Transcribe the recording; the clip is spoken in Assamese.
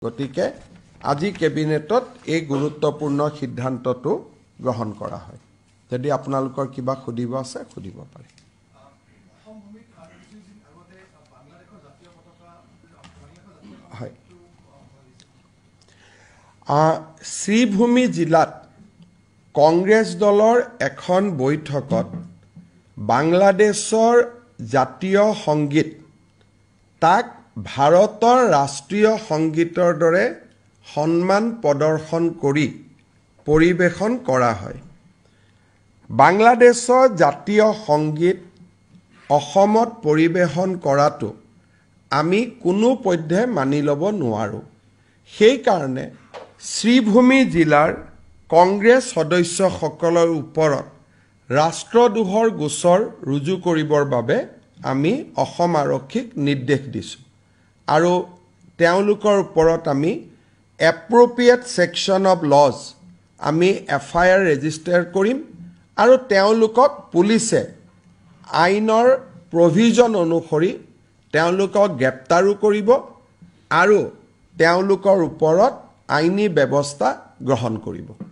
গতিকে আজি কেবিনেটত এই গুৰুত্বপূৰ্ণ সিদ্ধান্তটো গ্ৰহণ কৰা হয় যদি আপোনালোকৰ কিবা খুদিব আছে খুদিব পাৰে হয় শ্ৰীভূমি জিলাত কংগ্ৰেছ দলৰ এখন বৈঠকত বাংলাদেশৰ জাতীয় সংগীত তাক ভাৰতৰ ৰাষ্ট্ৰীয় সংগীতৰ দৰে সন্মান প্ৰদৰ্শন কৰি পৰিবেশন কৰা হয় বাংলাদেশৰ জাতীয় সংগীত অসমত পৰিবেশন কৰাটো আমি কোনো পধ্যে মানি ল'ব নোৱাৰো সেই কাৰণে শ্ৰীভূমি জিলাৰ কংগ্ৰেছ সদস্যসকলৰ ওপৰত ৰাষ্ট্ৰদ্ৰোহৰ গোচৰ ৰুজু কৰিবৰ বাবে আমি অসম আৰক্ষীক নিৰ্দেশ দিছো আৰু তেওঁলোকৰ ওপৰত আমি এপ্ৰোপ্ৰিয়েট সেকশন অফ লজ আমি এফআইআৰ ৰেজিষ্টাৰ কৰিম আৰু তেওঁলোকক পুলিচে আইনৰ প্ৰভিজন অনুসৰি তেওঁলোকক গ্ৰেপ্তাৰো কৰিব আৰু তেওঁলোকৰ ওপৰত আইনী ব্যৱস্থা গ্ৰহণ কৰিব